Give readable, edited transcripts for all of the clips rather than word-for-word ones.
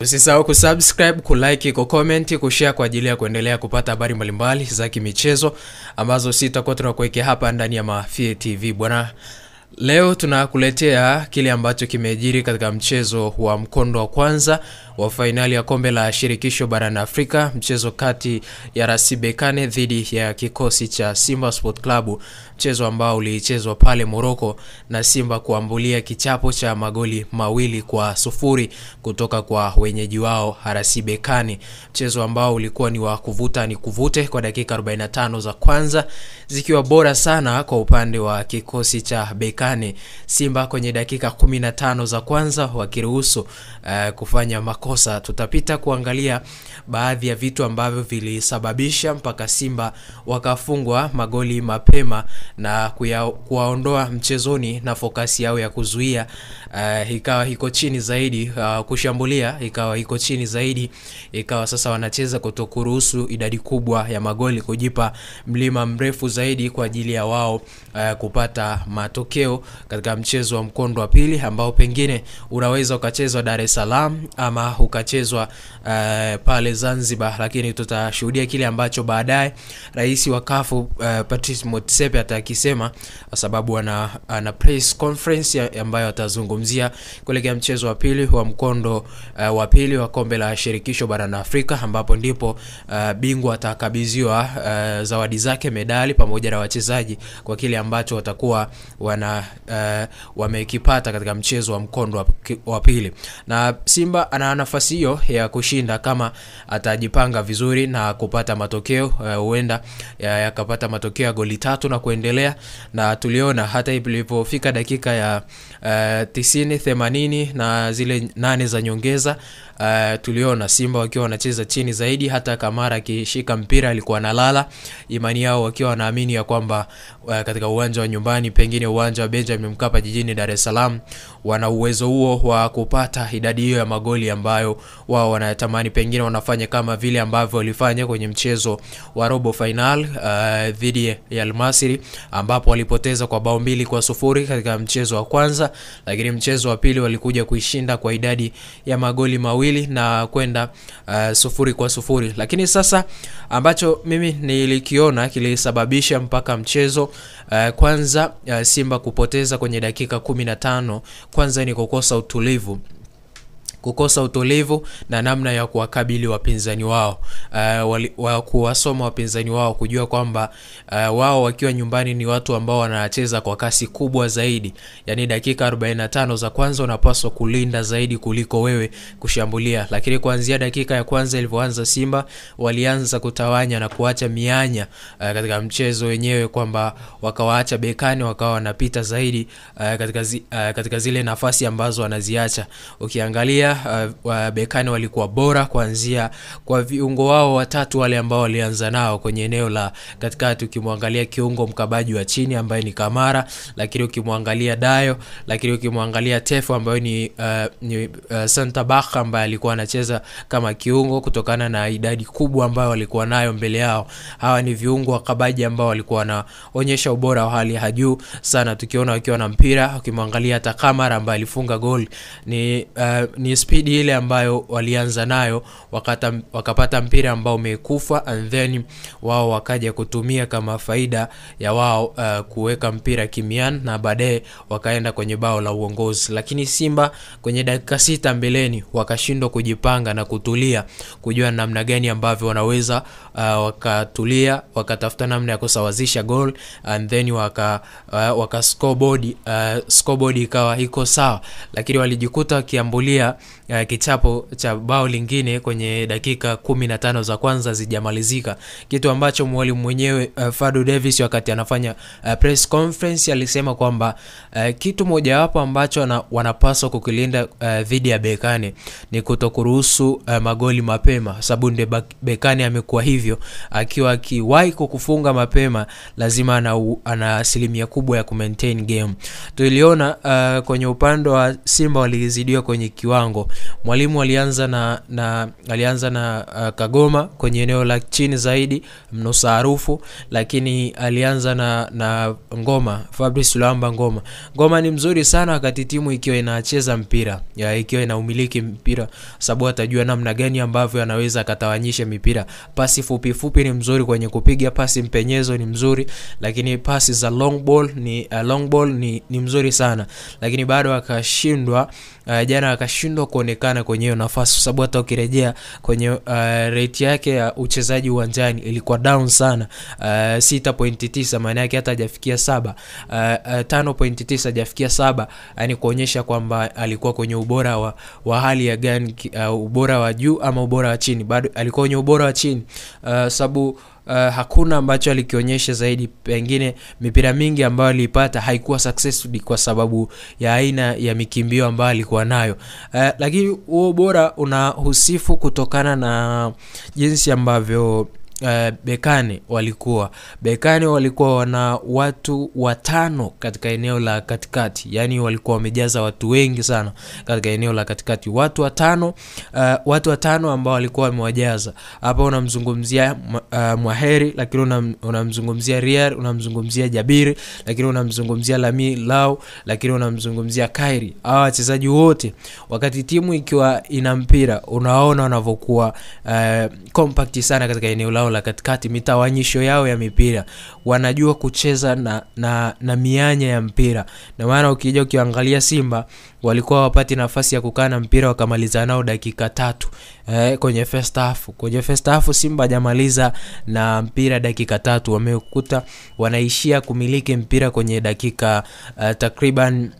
Usisahau kusubscribe, kulike, kucomment, kushare kwa ajili ya kuendelea kupata habari mbalimbali za kimichezo ambazo sitakuwa tunakuwekea hapa ndani ya Mafie TV bwana. Leo tunakuletea kile ambacho kimejiri katika mchezo wa mkondo wa kwanza wa finali ya kombe la shirikisho barani Afrika, mchezo kati ya RS Berkane dhidi ya kikosi cha Simba Sport Club, mchezo ambao ulichezwa pale Morocco na Simba kuambulia kichapo cha magoli 2-0 kutoka kwa wenyeji wao RS Berkane. Mchezo ambao ulikuwa ni wa kuvuta ni kuvute kwa dakika 45 za kwanza zikiwa bora sana kwa upande wa kikosi cha Berkane. Simba kwenye dakika 15 za kwanza wakiruhusu kufanya makosa. Tutapita kuangalia baadhi ya vitu ambavyo vilisababisha mpaka Simba wakafungwa magoli mapema na kuwaondoa mchezoni, na fokasi yao ya kuzuia ikawa iko chini zaidi, kushambulia ikawa iko chini zaidi, ikawa sasa wanacheza kutokuruhusu idadi kubwa ya magoli, kujipa mlima mrefu zaidi kwa ajili ya wao kupata matokeo katika mchezo wa mkondo wa pili ambao pengine unaweza ukachezwa Dar es Salaam ama ukachezwa pale Zanzibar, lakini tutashuhudia kile ambacho baadaye rais wa CAF Patrice Motsepe atakisema, kwa sababu ana press conference ambayo atazungumzia kuelekea mchezo wa pili wa mkondo wa pili wa kombe la shirikisho barani Afrika, ambapo ndipo bingwa atakabidhiwa zawadi zake, medali pamoja na wachezaji kwa kile ambacho watakuwa wamekipata katika mchezo wa mkondo wa pili. Na Simba ana nafasi hiyo ya kushinda kama atajipanga vizuri na kupata matokeo, huenda yakapata matokeo ya goli 3 na kuendelea. Na tuliona hata ilipofika dakika ya 90, 80 na zile 8 za nyongeza, tuliona Simba wakiwa wanacheza chini zaidi. Hata Kamara akishika mpira alikuwa analala, imani yao wakiwa wanaamini ya kwamba katika uwanja wa nyumbani, pengine uwanja wa Benjamin Mkapa jijini Dar es Salaam, wana uwezo huo wa kupata idadi hiyo ya magoli ambayo wao wanatamani, pengine wanafanya kama vile ambavyo walifanya kwenye mchezo wa robo final dhidi ya Al Masry, ambapo walipoteza kwa bao 2-0 katika mchezo wa kwanza, lakini mchezo wa pili walikuja kuishinda kwa idadi ya magoli 2 na kwenda 0-0. Lakini sasa ambacho mimi nilikiona kilisababisha mpaka mchezo kwanza Simba kupoteza kwenye dakika 15, kwanza ni kukosa utulivu na namna ya kuwakabili wapinzani wao, kuwasoma wapinzani wao, kujua kwamba wao wakiwa nyumbani ni watu ambao wanacheza kwa kasi kubwa zaidi. Yani dakika 45 za kwanza unapaswa kulinda zaidi kuliko wewe kushambulia, lakini kuanzia dakika ya kwanza ilivyoanza Simba walianza kutawanya na kuacha mianya katika mchezo wenyewe, kwamba wakawaacha Berkane wakawa wanapita zaidi katika zile nafasi ambazo wanaziacha. Ukiangalia Berkane walikuwa bora kuanzia kwa viungo wao watatu wale ambao walianza nao kwenye eneo la katikati. Ukimwangalia kiungo mkabaji wa chini ambaye ni Kamara, lakini ukimwangalia Dayo, lakini ukimwangalia Tefo ambaye ni Santa Baka ambaye alikuwa anacheza kama kiungo kutokana na idadi kubwa ambayo walikuwa nayo mbele yao. Hawa ni viungo wakabaji ambao walikuwa wanaonyesha ubora wa hali ya juu sana, tukiona wakiwa na mpira. Ukimwangalia hata Kamara ambaye alifunga goal, ni speed ile ambayo walianza nayo, wakapata mpira ambao umekufa, and then wao wakaja kutumia kama faida ya wao kuweka mpira kimian na baadaye wakaenda kwenye bao la uongozi. Lakini Simba kwenye dakika 6 mbeleni wakashindwa kujipanga na kutulia, kujua namna gani ambavyo wanaweza wakatulia, wakatafuta namna ya kusawazisha goal, and then waka scoreboard ikawa iko sawa, lakini walijikuta wakiambulia kichapo cha bao lingine kwenye dakika 15 za kwanza zijamalizika, kitu ambacho mwalimu mwenyewe Fadu Davis wakati anafanya press conference alisema kwamba kitu moja wapo ambacho wanapaswa kukilinda dhidi ya Berkane ni kutokuruhusu magoli mapema, sababu ndio Berkane amekuwa hivyo, akiwa akiwahi kukufunga mapema lazima ana asilimia kubwa ya kumaintain game. Tuliona kwenye upande wa Simba walizidiwa kwenye kiwango lango. Mwalimu alianza na Kagoma kwenye eneo la chini zaidi mnosaarufu, lakini alianza na Ngoma, Fabrice Luamba Ngoma. Ngoma ni mzuri sana wakati timu ikiwa inacheza mpira, ikiwa ina umiliki mpira, sababu atajua namna gani ambavyo anaweza akatawanyisha mipira. Pasi fupi ni mzuri kwenye kupiga pasi, mpenyezo ni mzuri, lakini pasi za long ball ni mzuri sana. Lakini bado akashindwa jana, akashindwa kuonekana kwenye hiyo nafasi, sababu hata ukirejea kwenye rate yake ya uchezaji uwanjani ilikuwa down sana, 6.9, maana yake hata hajafikia 7, 5.9 hajafikia 7, yani kuonyesha kwamba alikuwa kwenye ubora wa hali ya gani, ubora wa juu ama ubora wa chini. Bado alikuwa kwenye ubora wa chini, sababu hakuna ambacho alikionyesha zaidi. Pengine mipira mingi ambayo alipata haikuwa successful kwa sababu ya aina ya mikimbio ambayo alikuwa nayo, lakini huo bora unahusifu kutokana na jinsi ambavyo Berkane walikuwa wana watu 5 katika eneo la katikati, yani walikuwa wamejaza watu wengi sana katika eneo la katikati, watu 5 ambao walikuwa wamewajaza. Hapa unamzungumzia Mwaheri, lakini unamzungumzia Riar, unamzungumzia Jabiri, lakini unamzungumzia Lami Lau, lakini unamzungumzia Kairi. Hawa wachezaji wote wakati timu ikiwa ina mpira, unaona wanavyokuwa compact sana katika eneo lao la katikati, mitawanyisho yao ya mipira, wanajua kucheza na mianya ya mpira. Na maana ukija ukiangalia Simba walikuwa wapati nafasi ya kukaa na mpira wakamaliza nao dakika 3 kwenye first half Simba hajamaliza na mpira dakika 3, wamekuta wanaishia kumiliki mpira kwenye dakika takriban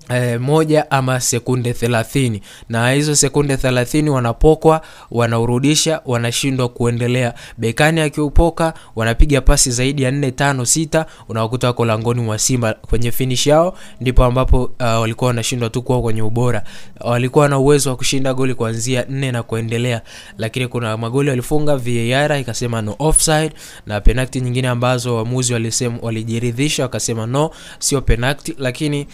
1 ama sekunde 30, na hizo sekunde 30 wanapokwa, wanaurudisha, wanashindwa kuendelea. Berkane akiupoka wanapiga pasi zaidi ya 4 5 6, unawakuta wako langoni mwa Simba kwenye finish yao. Ndipo ambapo walikuwa wanashindwa tu kwa kwenye ubora. Walikuwa na uwezo wa kushinda goli kuanzia 4 na kuendelea, lakini kuna magoli walifunga, VAR ikasema no offside, na penalty nyingine ambazo waamuzi walisema walijiridhisha wakasema no, sio penalty. Lakini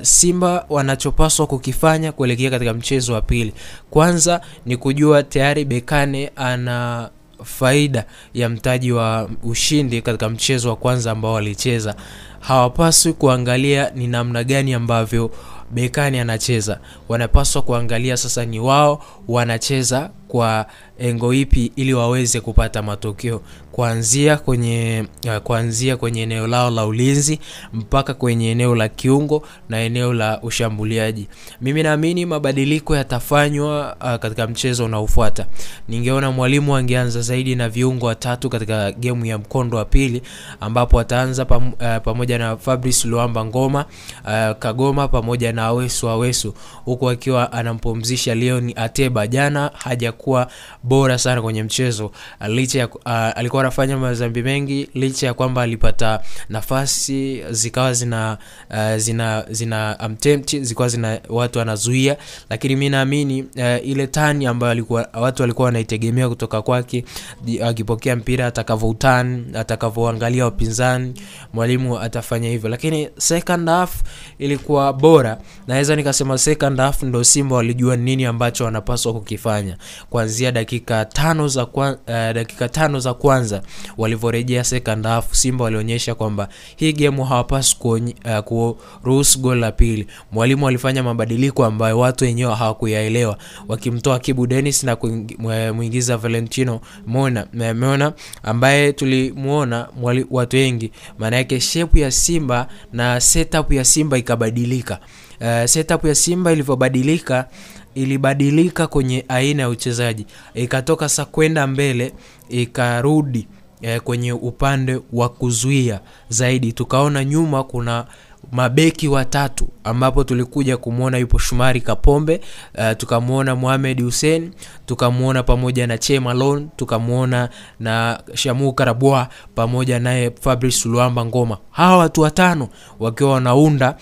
Simba wanachopaswa kukifanya kuelekea katika mchezo wa pili, kwanza ni kujua tayari Berkane ana faida ya mtaji wa ushindi katika mchezo wa kwanza ambao walicheza. Hawapaswi kuangalia ni namna gani ambavyo Berkane anacheza, wanapaswa kuangalia sasa ni wao wanacheza kwa engo ipi ili waweze kupata matokeo, kuanzia kwenye eneo lao la ulinzi mpaka kwenye eneo la kiungo na eneo la ushambuliaji. Mimi naamini mabadiliko yatafanywa katika mchezo unaofuata. Ningeona mwalimu angeanza zaidi na viungo 3 katika game ya mkondo wa pili, ambapo ataanza pamoja na Fabrice Luamba Ngoma, Kagoma pamoja na Awesu, huko akiwa anampumzisha Leon Ateba. Jana hajakuwa bora sana kwenye mchezo, licha ya alikuwa anafanya mazambi mengi, licha ya kwamba alipata nafasi zikawa zina attempt, zikawa zina watu wanazuia, lakini mimi naamini ile tani ambayo watu walikuwa wanaitegemea kutoka kwake, akipokea mpira atakavyoangalia wapinzani, mwalimu atafanya hivyo. Lakini second half ilikuwa bora, naweza nikasema second half ndio Simba walijua nini ambacho wanapaswa kukifanya. Kuanzia dakika 5 za kwanza walivorejea second half, Simba walionyesha kwamba hii game hawapaswi kuruhusu goli la pili. Mwalimu alifanya mabadiliko ambayo watu wenyewe hawakuyaelewa, wakimtoa Kibu Dennis na muingiza Valentino Mona ambaye tulimuona watu wengi. Maana yake shape ya Simba na setup ya Simba ikabadilika. Setup ya Simba ilibadilika kwenye aina ya uchezaji, ikatoka sasa kwenda mbele, ikarudi kwenye upande wa kuzuia zaidi. Tukaona nyuma kuna mabeki 3 ambapo tulikuja kumuona yupo Shumari Kapombe, tukamuona Mohamed Hussein, tukamuona pamoja na Che Malone, tukamuona na Shamu Karabwa pamoja naye Fabrice Luamba Ngoma. Hawa watu 5 wakiwa wanaunda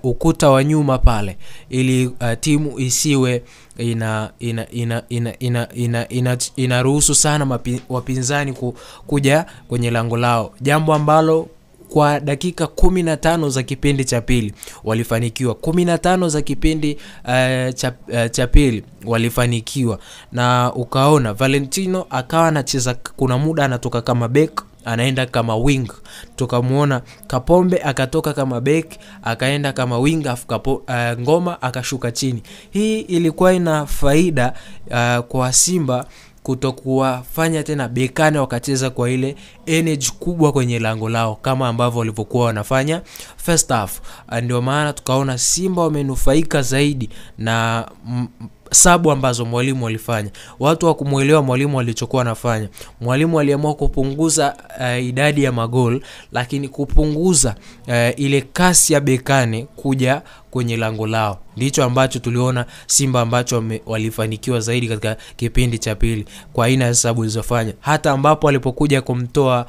ukuta wa nyuma pale, ili timu isiwe inaruhusu sana wapinzani kuja kwenye lango lao, jambo ambalo kwa dakika 15 za kipindi cha pili walifanikiwa, 15 za kipindi cha pili walifanikiwa. Na ukaona Valentino akawa anacheza, kuna muda anatoka kama back anaenda kama wing. Tukamuona Kapombe akatoka kama back akaenda kama wing, afu Ngoma akashuka chini. Hii ilikuwa ina faida kwa Simba kutokuwafanya tena bekane wakacheza kwa ile energy kubwa kwenye lango lao kama ambavyo walivyokuwa wanafanya first half. Ndio maana tukaona Simba wamenufaika zaidi na sabu ambazo mwalimu alifanya. Watu wa kumuelewa mwalimu alichokuwa anafanya. Mwalimu aliamua kupunguza idadi ya magoli, lakini kupunguza ile kasi ya bekane kuja kwenye lango lao. Ndicho ambacho tuliona Simba ambacho walifanikiwa zaidi katika kipindi cha pili kwa aina ya sababu zilizofanya. Hata ambapo alipokuja kumtoa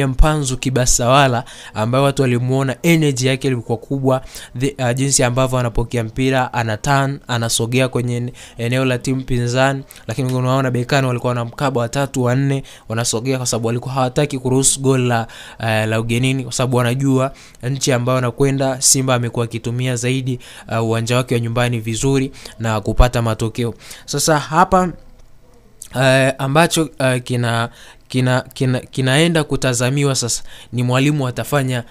Mpanzu Kibasawala, ambaye watu walimuona energy yake ilikuwa kubwa, jinsi ambavyo anapokea mpira, anasogea kwenye eneo la timu pinzani, lakini unaona bekani walikuwa na mkaba wa 3 wa 4 wanasogea kwa sababu walikuwa hawataki kuruhusu goli la ugenini, kwa sababu wanajua nchi ambayo anakwenda Simba amekuwa akitumia zaidi uwanja wake wa nyumbani vizuri na kupata matokeo. Sasa hapa ambacho kinaenda kutazamiwa sasa ni mwalimu atafanya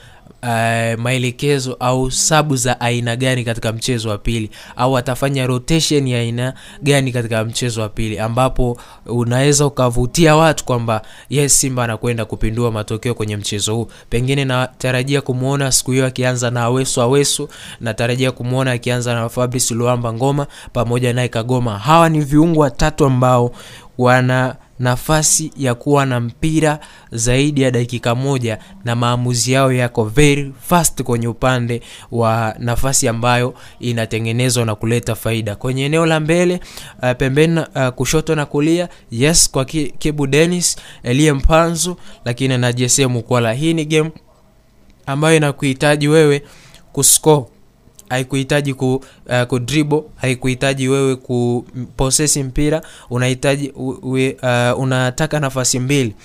maelekezo au sabu za aina gani katika mchezo wa pili, au atafanya rotation ya aina gani katika mchezo wa pili, ambapo unaweza ukavutia watu kwamba yes, Simba anakwenda kupindua matokeo kwenye mchezo huu. Pengine natarajia kumuona siku hiyo akianza na Awesu, natarajia kumuona akianza na Fabrice Luamba Ngoma pamoja na Kagoma. Hawa ni viungo watatu ambao wana nafasi ya kuwa na mpira zaidi ya dakika moja, na maamuzi yao yako very fast kwenye upande wa nafasi ambayo inatengenezwa na kuleta faida kwenye eneo la mbele, pembeni, kushoto na kulia. Yes, kwa Kibu Dennis, Elie Mpanzu, lakini na Jesse Mukwala. Hii ni game ambayo inakuhitaji wewe kuscore, haikuhitaji kudribble, haikuhitaji wewe kupossess mpira. Unahitaji unataka nafasi mbili,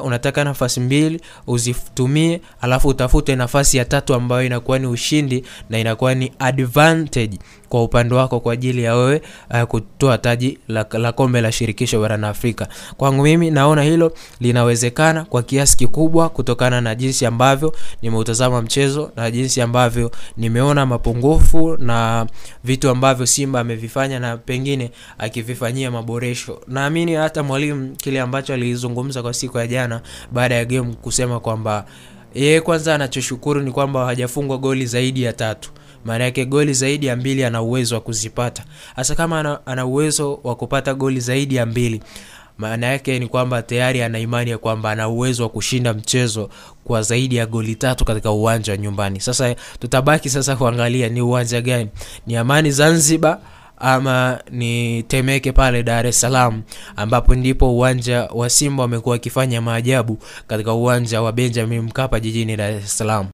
unataka nafasi mbili uzitumie, alafu utafute nafasi ya tatu ambayo inakuwa ni ushindi na inakuwa ni advantage kwa upande wako kwa ajili ya wewe kutoa taji la kombe la shirikisho barani Afrika. Kwangu mimi naona hilo linawezekana kwa kiasi kikubwa kutokana na jinsi ambavyo nimeutazama mchezo na jinsi ambavyo nimeona mapungufu na vitu ambavyo Simba amevifanya na pengine akivifanyia maboresho. Naamini hata mwalimu kile ambacho alizungumza kwa siku ya jana baada ya game kusema kwamba yeye kwanza anachoshukuru ni kwamba hajafungwa goli zaidi ya 3. Maana yake goli zaidi ya 2 ana uwezo wa kuzipata. Hasa kama ana uwezo wa kupata goli zaidi ya 2, maana yake ni kwamba tayari ana imani ya kwamba ana uwezo wa kushinda mchezo kwa zaidi ya goli 3 katika uwanja wa nyumbani. Sasa tutabaki sasa kuangalia ni uwanja gani, ni Amani Zanzibar ama ni Temeke pale Dar es Salaam, ambapo ndipo uwanja wa Simba wamekuwa wakifanya maajabu katika uwanja wa Benjamin Mkapa jijini Dar es Salaam.